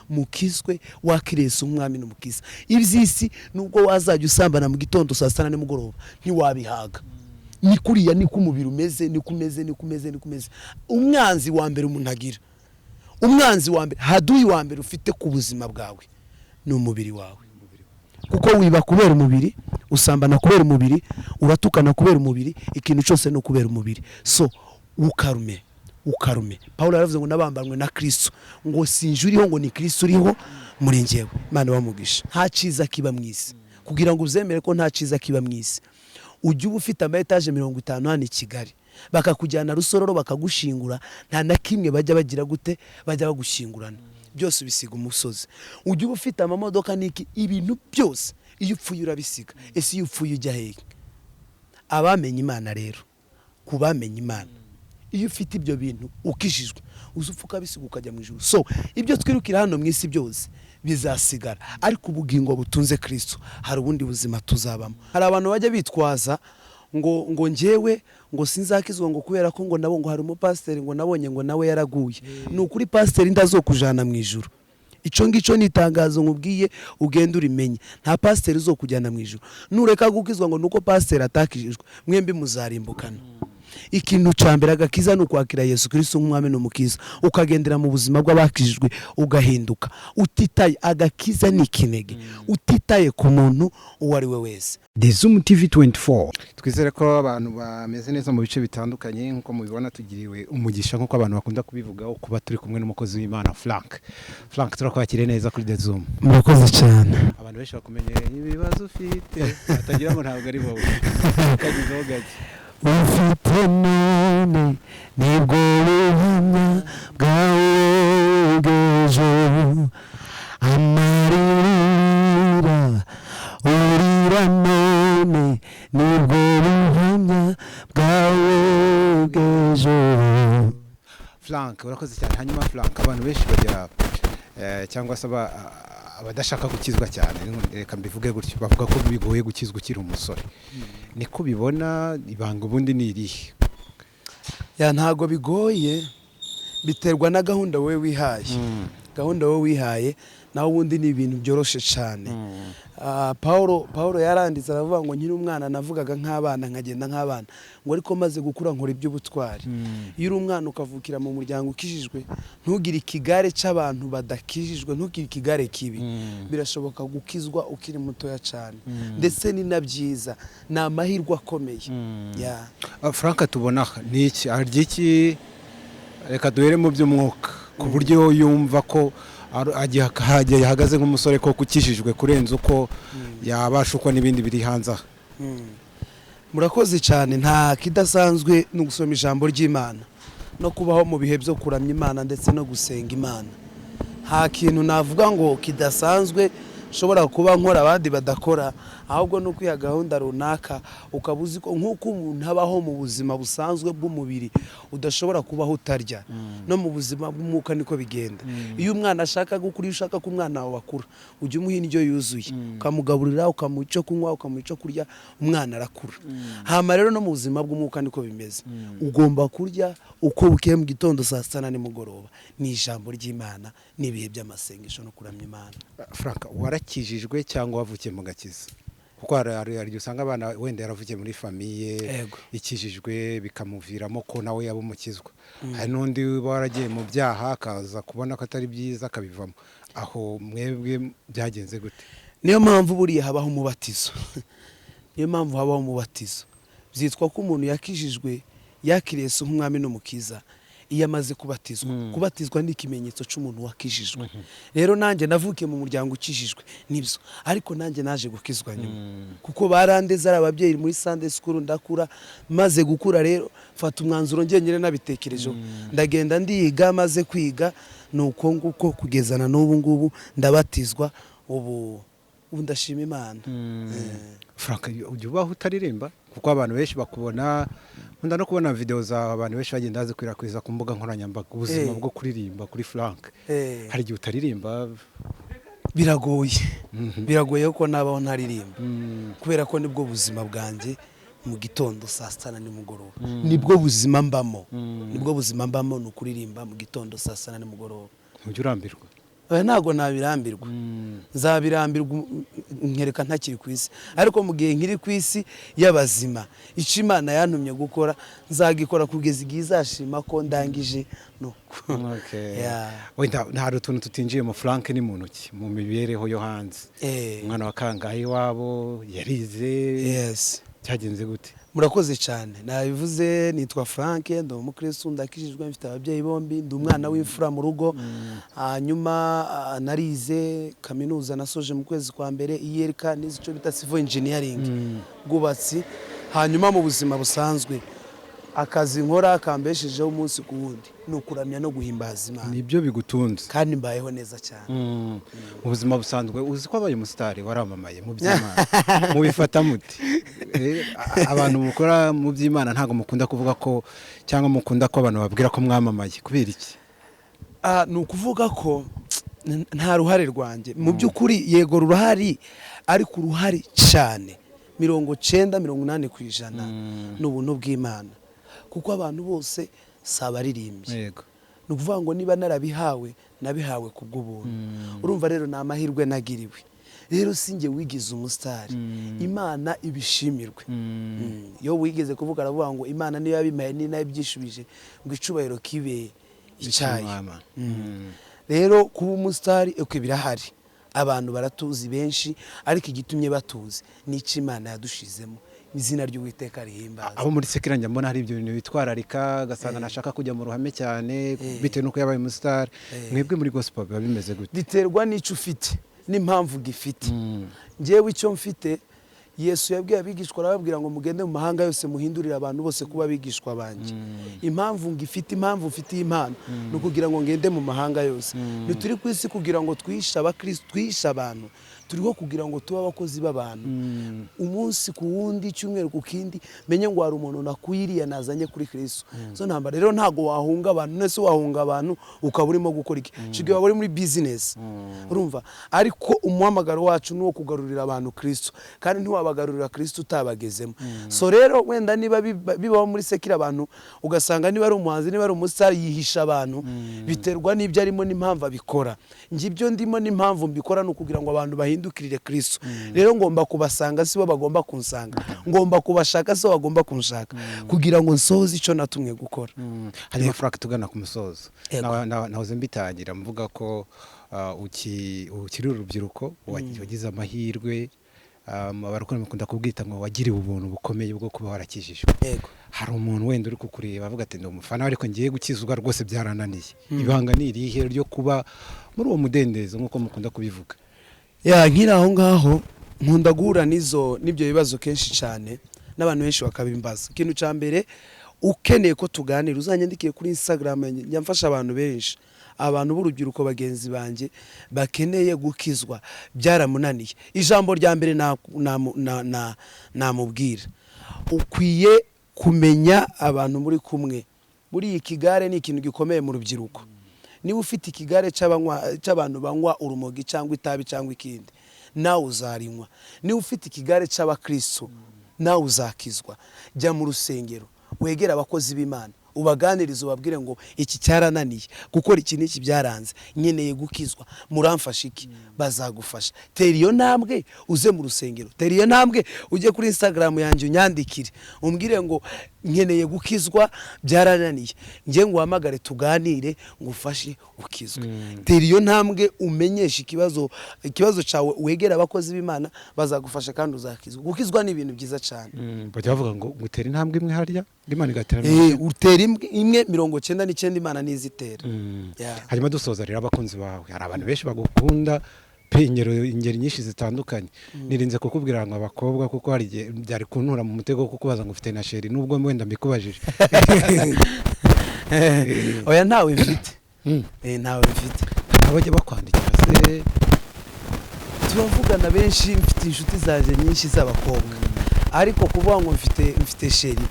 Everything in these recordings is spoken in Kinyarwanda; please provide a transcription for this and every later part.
mukizwe wakirese umwami n'umukiza. Iby'isi nubwo wazajya usambana mu gitondo saa sita nimugoroba ntiwabihaga. Ni kuriya ni kumubiri umeze ni kumeze. Umwanzi wa mbere umuntu agira, umwanzi wa mbere, haduyi wa mbere ufite ku buzima bwawe ni umubiri wawe. Kuko wiba kubera umubiri, usambana kubera umubiri, uratukana kubera umubiri, ikintu cyose no kubera umubiri. So ukarume. Paulo yaravuze ngo nabambanwe na Kristo, ngo sinjuriho ngo ni Kristo uriho muri njyewe. Imana bamugisha. Nta ciza kiba mwisi, kugira ngo uzemere ko nta ciza kiba mwisi. Ujye ufite ama etage 50 hano i Kigali, bakakujyana Rusororo bakagushingura, nta na kimwe bajya bagira gute, bajya bagushingurana, byose bisiga umusozi. Ujye ufite ama modoka niki, ibintu byose iyo upfuye urabisiga. Ese iyo upfuye ujya hehe? Abamenye Imana rero, kubamenye Imana, iyo ufite ibyo bintu ukishijwe uzupfuka bisiga ukajya mu ijuru. So ibyo twirukira hano mwisi byose bizasigara, ariko ubugingo butunze Kristo hari ubundi buzima tuzabamo. Hari abantu bajya bitwaza ngo njyewe ngo sinzakizwa ngo kubera ko ngo nabo ngo hari umupasiteri ngo nabonye ngo nawe yaraguye. Ni ukuri pasiteri ndazokujana mu ijuru. Ico ngico nitangazo nkubwiye ugenda urimenye, nta pasiteri uzokujyana mu ijuru. Nureka gukizwa ngo nuko pasiteri atakijijwe, mwembi muzarimbukana. Ikintu cyambere agakiza no kwakira Yesu Kristo nk'umwami n'umukiza, ukagendera mu buzima bw'abakijijwe ugahinduka, utitaye agakiza n'ikinege, utitaye ku muntu uwo ari we wese. The Zoom TV 24 twizere ko abantu bameze neza mu bice bitandukanye, nkuko mubibona tugiriwe umugisha nkuko abantu bakunda kubivugaho kuba turi kumwe n'umukozi w'Imana Frank turakwakire neza kuri The Zoom. Murakoze cyane. Abantu benshi bakumenyereye ibibazo ufite atagira ngo ntabwo ari wowe kagizeho gake. Ufite none nibwo buhamya bwawe bw'ejo, amarira urira none nibwo buhamya bwawe bw'ejo. Frank urakoze cyane. Hanyuma Frank, abantu benshi bagira cyangwa se abadashaka gukizwa cyane, reka mbivuge gutyo, bavuga ko bigoye gukizwa ukiri umusore. Niko bibona ibanga ubundi ni irihe? Ya ntago bigoye, biterwa na gahunda wowe wihaye. Gahunda wowe wihaye naho ubundi ni ibintu byoroshe cyane. Paulo yaranditse aravuga ngo nkiri umwana navugaga nk'abana nkagenda nk'abana, ngo ariko maze gukura nkora iby'ubutwari. Iyo uri umwana ukavukira mu muryango ukijijwe, ntugire ikigare cy'abantu badakijijwe, ntugire ikigare kibi. Birashoboka gukizwa ukiri mutoya cyane, ndetse ni nabyiza, ni amahirwe akomeye. Frank tubona ni iki arya reka duhere mu by'umwuka, ku buryo yumva ko yahagaze nk'umusore ko kukijijwe kurenza uko yabashukwa n'ibindi biri hanze. Murakoze cyane. Nta kidasanzwe no gusoma ijambo ry'Imana no kubaho mu bihe byo kuramya Imana ndetse no gusenga Imana. Nta kintu navuga ngo kidasanzwe shobora kuba nkora abandi badakora, ahubwo no kwiha gahunda runaka ukabuzi ko nkuko umuntu abaho mu buzima busanzwe bw'umubiri udashobora kubaho utarya, no mu buzima bw'umwuka niko bigenda. Iyo umwana ashaka gukura, ushaka ko umwana wawe akura, ujye umuha indyo yuzuye, ukamugaburira, ukamuha icyo kunywa, ukamuha icyo kurya, umwana arakura. Hama rero no mu buzima bw'umwuka niko bimeze, ugomba kurya uko bukeye mu gitondo saa sita na nimugoroba, ni ijambo ry'Imana, ni ibihe by'amasengesho no kuramya Imana. Frank warakijijwe cyangwa wavukiye mu gakiza? Kuko hari usanga abana wenda yaravukiye muri famiye ikijijwe bikamuviramo ko nawe yaba umukizwa. Hari n'undi waragiye mu byaha akaza kubona ko atari byiza akabivamo. Aho mwebwe byagenze gute? Niyo mpamvu buriya habaho umubatizo. Niyo mpamvu habaho umubatizo. Byitwa ko umuntu yakijijwe yakiriye Yesu nk'umwami n'umukiza iyo amaze kubatizwa. Kubatizwa ni ikimenyetso cy'umuntu wakijijwe. Rero nanjye navukiye mu muryango ukijijwe nibyo, ariko nanjye naje gukizwa nyuma, kuko barandeze ari ababyeyi muri Sunday school ndakura. Maze gukura rero fata umwanzuro ngenyere nabitekerejeho, ndagenda ndiga, maze kwiga nuko nguko kugezana n'ubu ngubu ndabatizwa. Ubu ndashima Imana. Frank ujye ubaho utaririmba? Kuko abantu benshi bakubona, nkunda no kubona video za abantu benshi bagenda bazikwirakwiza ku mbuga nkoranyambaga, ubuzima bwo kuririmba kuri Frank. Hari igihe utaririmba? Biragoye. Biragoye ko nabaho ntaririmba, kubera ko nibwo buzima bwanjye. Mu gitondo saa sita na nimugoroba nibwo buzima mbamo, nibwo buzima mbamo, no kuririmba mu gitondo saa sita na nimugoroba. Ujye urambirwa? ntago nabirambirwa nzabirambirwa nkereka ntakiri ku isi ariko mu gihe nkiri ku isi y'abazima icyo Imana yantumye gukora nzagikora kugeza igihe izashima ko ndangije wenda hari utuntu tutinjiye mu Frank ni mu ntoki mu mibereho yo hanze umwana wa kangahe iwabo yarize cyagenze gute? Murakoze cyane. Nabivuze nitwa Frank, ndi umukristo ndakijijwe, mfite ababyeyi bombi, ndi umwana w'imfura mu rugo. Hanyuma narize kaminuza nasoje mu kwezi kwa mbere Yirekuye n'ico bita civil engineering bwubatsi. Hanyuma mu buzima busanzwe akazi nkora kambeshejeho umunsi ku wundi nukuramya no guhimbaza Imana. Nibyo bigutunze kandi mbayeho neza cyane. Mu buzima busanzwe uzi ko abaye umustar waramamaye mu by'Imana mu bifata muti abantu mukora mu by'Imana ntago mukunda kuvuga ko cyangwa mukunda ko abantu babwira ko mwamamaye kubera iki? Ni ukuvuga ko nta ruhare rwanjye mu by'ukuri yego ruhari ariko uruhari cyane 90-80% n'ubuntu bw'Imana kuko abantu bose sabaririmbye. Yego. Nukuvuga ngo niba narabihawe nabihawe kubw'ubuntu. Urumva rero na amahirwe nagiriwe. Rero singe wigize umustar. Imana ibishimirwe. Yo wigeze kuvuga aravuga ngo Imana niyo yabimaye ni nayo byishubije ngo icubahiro kibe icyayi. Rero kuba umustar uko birahari. Abantu baratuzi benshi ariko igitumye batuzi ni Imana yadushizemo. Izina ry'Uwiteka rihimbaza. Abo muri sekiranja mbona hari ibyo bintu bitwararika gasanga nashaka kujya mu ruhame cyane bitewe nuko yabaye umustar. Mwebwe muri gospel biba bimeze gute? Biterwa n'ico ufite n'impamvu gifite. Njewe icyo mfite Yesu yabwiye abigishwa arababwira ngo mugende mu mahanga yose muhindurira abantu bose kuba abigishwa banje. Impamvu ngifite impamvu mfite impano no kugira ngo ngende mu mahanga yose. Nituri ku isi kugira ngo twisha abakristo twisha abantu. Turiho kugira ngo tuba abakozi b'abantu. Umunsi ku wundi cyumweru ku kindi menye ngo hari umuntu nakuyiriye nazanye kuri Kristo. So ntamba rero ntago wahunga abantu nese wahunga abantu ukaburimo gukora iki. Shigiye waburi muri business. Urumva ariko umuhamagaro wacu nuwo kugarurira abantu Kristo kandi ntiwabagarurira Kristo utabagezemo. So rero wenda niba bibaho muri sekira abantu ugasanga niba ari umuhanzi niba ari umustar yihisha abantu biterwa n'ibyo arimo n'impamvu abikora. Ngibyo ndimo n'impamvu mbikora no kugira ngo abantu bahindukirire Kristo. Rero ngomba kubasanga sibo bagomba kunsanga. Ngomba kubashaka sibo bagomba kunshaka kugira ngo nsoze ico natumwe gukora. Hari Frank tugana ku musozo. Nahoze mbitangira mvuga ko ukiri urubyiruko wagize amahirwe abarukora mukunda kubwita ngo wagiriwe ubuntu bukomeye bwo kuba warakijijwe. Yego. Hari umuntu wenda uri kukureba avuga ati ndumufana ariko ngiye gukizwa rwose byarananiye. Ibanga ni irihe ryo kuba muri uwo mudendezo nkuko mukunda kubivuga? Nkira aho ngaho nkunda guhura n'ibyo bibazo kenshi cyane n'abantu benshi bakabimbaza. Ikintu cya mbere ukeneye ko tuganira uzanyandikiye kuri Instagram yamfasha abantu benshi. Abantu b'urubyiruko bagenzi banje bakeneye gukizwa byaramunaniye. Ijambo rya mbere namubwira ukwiye kumenya abantu muri kumwe. Muri ikigare ni ikintu gikomeye mu rubyiruko. Niba ufite ikigare cy'abantu banywa urumogi cyangwa itabi cyangwa ikindi nawe uzarinywa. Niba ufite ikigare cy'abakristo nawe uzakizwa. Jya mu rusengero wegera abakozi b'Imana ubaganiriza ubabwire ngo iki cyarananiye gukora iki n'iki byaranze nkeneye gukizwa muramfasha iki bazagufasha. Tera iyo ntambwe uze mu rusengero. Tera iyo ntambwe ujye kuri Instagram yanjye unyandikire umbwire ngo nkeneye gukizwa byarananiye ngiye ngo uhamagare tuganire ngufashe ukizwe. Tera iyo ntambwe umenyesha ikibazo cyawe wegera abakozi b'Imana bazagufasha kandi uzakizwa. Gukizwa ni ibintu byiza cyane. Bajya bavuga ngo gutera intambwe imwe harya Imana igatera utera imwe 99 Imana nizitera. Hanyuma dusoza rero abakunzi bawe hari abantu benshi bagukunda pe ingeri nyinshi zitandukanye. Nirinze kukubwira ngo abakobwa kuko hari byari kuntura mu mutego kuko baza ngo ufite na sheri nubwo wenda mbikubajije. Oya ntawe mfite. Ntawe mfite. Abajya bakwandikira se turavugana benshi mfite inshuti zaje nyinshi z'abakobwa ariko kuvuga ngo mfite sheri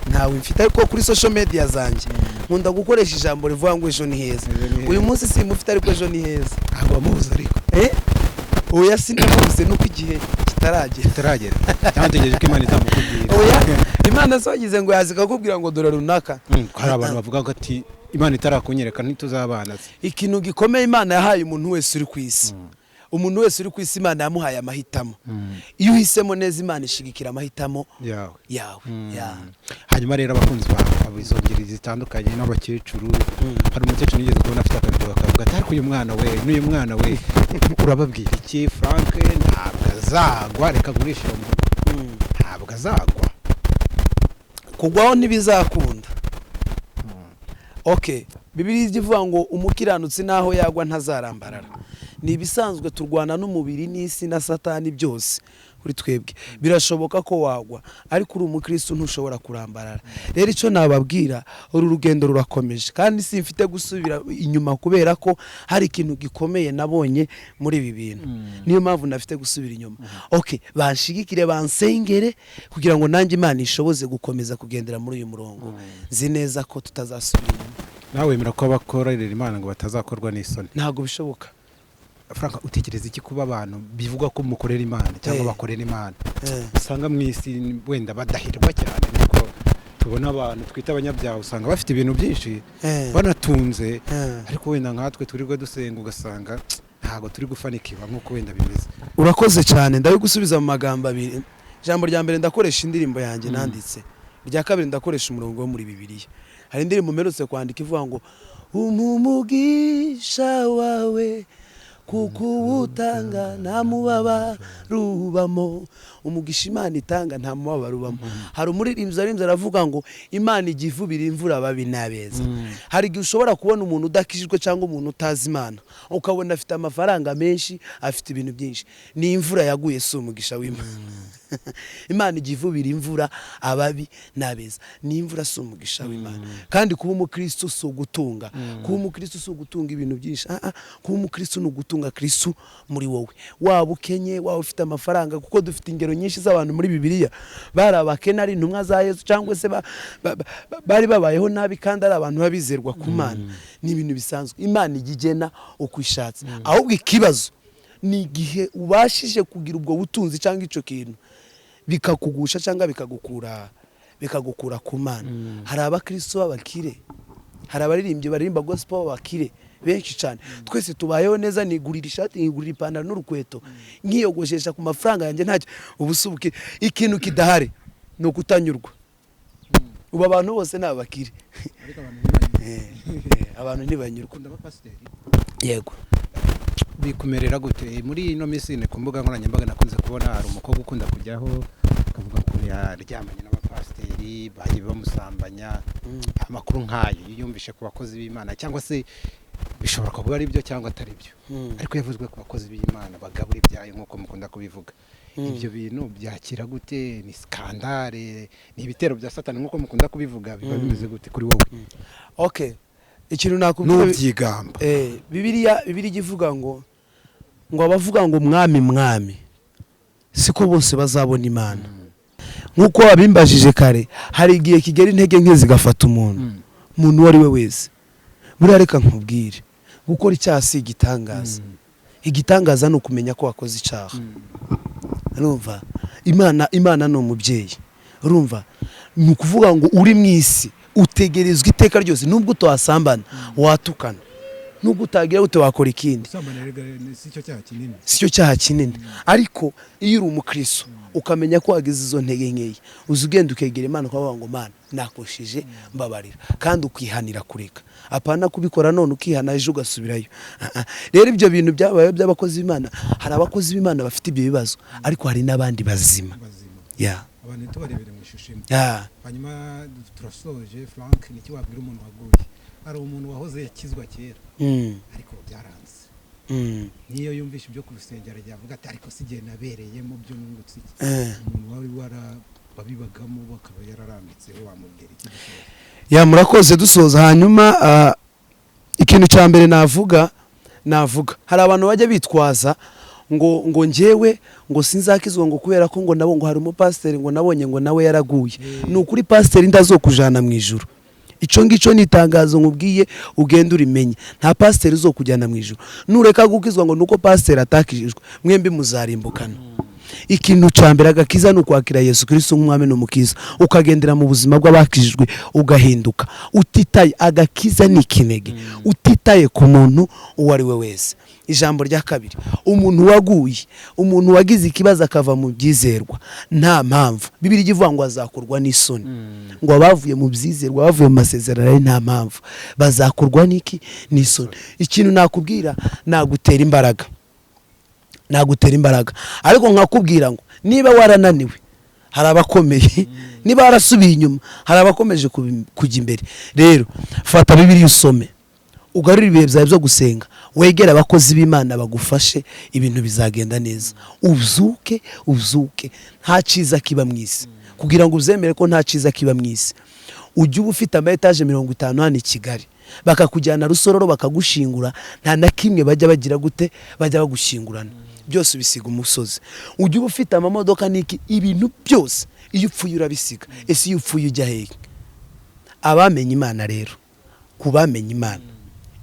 ntawe mfite ariko kuri social media zanjye nkunda gukoresha ijambo rivuga ngo ejo ni heza. Uyu munsi simufite ariko ejo ni heza. Ntabwo bamubuza ariko oya sinamubuze nuko igihe kitaragera cyantegereje ko Imana izamukubwira. Oya Imana zagize ngo yazika kubwira ngo dore runaka. Hari abantu bavuga ko ati Imana itarakunyereka ntituzabana. Ikintu gikomeye Imana yahaye umuntu wese uri ku isi. Umuntu wese uri ku isi Imana yamuhaye amahitamo. Iyo uhisemo neza Imana ishigikira amahitamo yawe. Hanyuma rero abakunzi babizongera zitandukanye n'abakecuru. Hari umukecuru nigeze kubona afite akabido bakavuga ati ariko uyu mwana we urababwira iki? Frank ntabwo azagwa, reka gurisha ntabwo azagwa, kugwaho ntibizakunda. Okay, Bibiliya ivuga ngo umukiranutsi naho yagwa ntazarambarara. Ni ibisanzwe turwana n'umubiri n'isi na Satani byose kuri twebwe. Birashoboka ko wagwa, ariko uri umukristo ntushobora kurambarara. Rero icyo nababwira, uru rugendo rurakomeje kandi simfite gusubira inyuma kubera ko hari ikintu gikomeye nabonye muri ibi bintu. Niyo mpamvu nafite gusubira inyuma. Okay, banshigikire bansengere kugira ngo nanjye Imana ishoboze gukomeza kugendera muri uyu murongo. Nzi neza ko tutazasubira inyuma. Nawe wemera ko abakorera Imana ngo batazakorwa n'isoni? Ntago bishoboka. Frank, utekereza iki kuba abantu bivuga ko mukorera Imana cyangwa bakorera Imana usanga mu isi wenda badahirwa cyane, nuko tubona abantu twita abanyabyaha usanga bafite ibintu byinshi banatunze, ariko wenda nkatwe turirwe dusenga ugasanga ntago turi gufanikirwa nkuko wenda bimeze? Urakoze cyane, ndabigusubiza mu magambo abiri. Ijambo rya mbere ndakoresha indirimbo yanjye nanditse, rya kabiri ndakoresha umurongo wo muri Bibiliya. Hari indirimbo mperutse kwandika ivuga ngo umugisha wawe kuko utanga nta mubabaro ubamo. Umugisha Imana itanga nta mubabaro ubamo. Hari umuririmbyi aravuga ngo Imana igivubira imvura babi n'abeza. Hari igihe ushobora kubona umuntu udakijijwe cyangwa umuntu utazi Imana, ukabona afite amafaranga menshi, afite ibintu byinshi. Ni imvura yaguye, si umugisha w'Imana. Imana igivubira imvura ababi n'abeza. Ni imvura, si umugisha w'Imana. Kandi kuba umukristo si ugutunga. Kuba umukristo si ugutunga ibintu byinshi. Kuba umukristo ni ugutunga Kristo muri wowe. Waba ukenye, waba ufite amafaranga, kuko dufite ingero nyinshi z'abantu muri Bibiliya bari abakene ari intumwa za Yesu, cyangwa se bari babayeho nabi kandi ari abantu babizerwa ku Mana. Ni ibintu bisanzwe. Imana igigena uko ishatse. Ahubwo ikibazo ni igihe ubashije kugira ubwo butunzi cyangwa icyo kintu bikakugusha cyangwa bikagukura ku Mana. Hari abakristo b'abakire, hari abaririmbyi baririmba gospel b'abakire benshi cyane. Twese tubayeho neza, nigurira ishati, nigurira ipantaro n'urukweto, nkiyogoshesha ku mafaranga yanjye ntacyo. Ubusubuke ikintu kidahari ni ukutanyurwa. Ubu abantu bose ni abakire, abantu ntibanyurwa. Yego. Bikumerera gute muri ino minsi? Ku mbuga nkoranyambaga nakunze kubona hari umukobwa ukunda kujyaho akavuga ko yaryamanye n'abapasiteri bagiye bamusambanya. Amakuru nk'ayo yiyumvishe ku bakozi b'Imana, cyangwa se bishobora kuba ari byo cyangwa atari byo, ariko yavuzwe ku bakozi b'Imana bagabura ibyayo nk'uko mukunda kubivuga. Ibyo bintu byakira gute? Ni skandale, ni ibitero bya Satani nk'uko mukunda kubivuga, biba bimeze gute kuri wowe? Okay, ikintu nakubwira n'ubyigamba. Bibiliya ivuga ngo abavuga ngo mwami siko bose bazabona Imana. Nkuko wabimbajije kare, hari igihe kigera intege nke zigafata umuntu uwo ari we wese. Buriya reka nkubwire, gukora icyaha si igitangaza. Igitangaza ni ukumenya ko wakoze icyaha. Urumva? Imana ni umubyeyi. Urumva? Ni ukuvuga ngo uri mu isi utegerezwa iteka ryose, nubwo utawasambana, watukana, nubwo utagira ute wakora ikindi. Si cyo cyaha kinini. Ariko iyo uri umukristo ukamenya ko wagize izo ntege nkeya, uzi ugenda ukegera Imana ukavuga ngo Mana nakoshije mbabarira, kandi ukihanira kureka. Apana kubikora none ukihana ejo ugasubirayo. Rero ibyo bintu byabaye by'abakozi b'Imana. Hari abakozi b'Imana bafite ibyo bibazo, ariko hari n'abandi bazima. Abantu tubarebere mu ishusho imwe. Hanyuma turasoje. Frank, niki wabwira umuntu waguye? Hari umuntu wahoze yakizwa kera, ariko byaranze. Niyo yumvisha ibyo ku rusengero yavuga ati ariko si igihe nabereyemo byo nungutse iki. Umuntu wari babibagamo bakaba yararambitseho, wamubwira iki? Murakoze. Dusoza hanyuma ikintu cya mbere navuga, hari abantu bajya bitwaza ngo njyewe ngo sinzakizwa ngo kubera ko ngo nabo ngo hari umupasiteri ngo nabonye ngo nawe yaraguye. Ni ukuri pasiteri ndazokujana mu ijuru. Ico ngico nitangazo nkubwiye ugenda urimenye. Nta pasiteri uzokujyana mu ijuru. Nureka gukizwa ngo nuko pasiteri atakijijwe, mwembi muzarimbukana. ikintu cya mbere agakiza ni ukwakira Yesu Kristo nk'umwami n'umukiza, ukagendera mu buzima bw'abakijijwe ugahinduka utitaye. Agakiza ni ikinege, utitaye ku muntu uwo ari we wese. Ijambo rya kabiri, umuntu waguye, umuntu wagize ikibazo akava mu byizerwa nta mpamvu, Bibiliya ivuga ngo azakorwa n'isoni, ngo abavuye mu byizerwa, bavuye mu masezerano nta mpamvu, bazakorwa n'iki? N'isoni. Ikintu nakubwira, nagutera imbaraga, nagutera imbaraga, ariko nkakubwira ngo niba warananiwe hari abakomeye, niba warasubiye inyuma hari abakomeje kujya imbere. Rero fata Bibiliya usome, ugarure ibihe byawe byo gusenga, wegera abakozi b'Imana bagufashe, ibintu bizagenda neza. Uzuke, nta cyiza kiba mu isi. Kugira ngo uzemere ko nta cyiza kiba mu isi, ujye uba ufite ama etaje 50 hano i Kigali, bakakujyana Rusororo bakagushingura, nta na kimwe bajya bagira gute, bajya bagushingurana, byose bisiga umusozi. Ujye uba ufite amamodoka n'iki, ibintu byose iyo upfuye urabisiga. Ese iyo upfuye ujya hehe? Abamenye Imana rero, kubamenye Imana,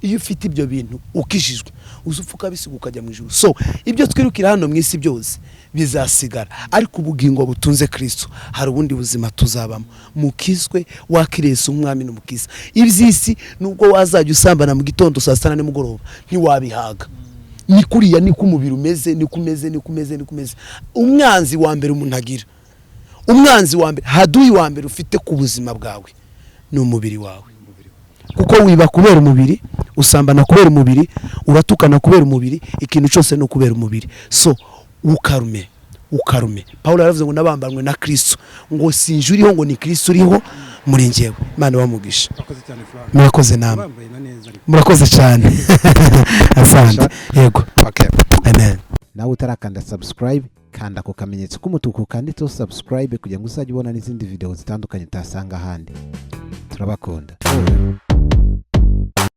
iyo ufite ibyo bintu ukijijwe, uzupfuka bisiga ukajya mu ijuru. So ibyo twirukira hano mu isi byose bizasigara, ariko ubugingo butunze Kristo hari ubundi buzima tuzabamo. Mukizwe, wakiriye Yesu umwami n'umukiza. Iby'isi nubwo wazajya usambana mu gitondo saa 7 nimugoroba, ntiwabihaga. Ni kuriya ni kumubiri umeze, ni kumeze. Umwanzi wa mbere umuntu agira, umwanzi wa mbere, haduyi wa mbere ufite ku buzima bwawe ni umubiri wawe. Kuko wiba kubera umubiri, usambana kubera umubiri, uratukana kubera umubiri, ikintu cyose no kubera umubiri. So ukarume. Paulo yaravuze ngo nabambanwe na Kristo, ngo sinjuriho ngo ni Kristo uriho muri njyewe. Imana bamugisha. Murakoze namwe, murakoze cyane. Asante. Yego. Okay. Amen. Nawe utarakanda subscribe, kanda ku kamenyetso k'umutuku kanditseho subscribe kugira ngo uzajye ubona n'izindi video zitandukanye utasanga ahandi. Turabakunda.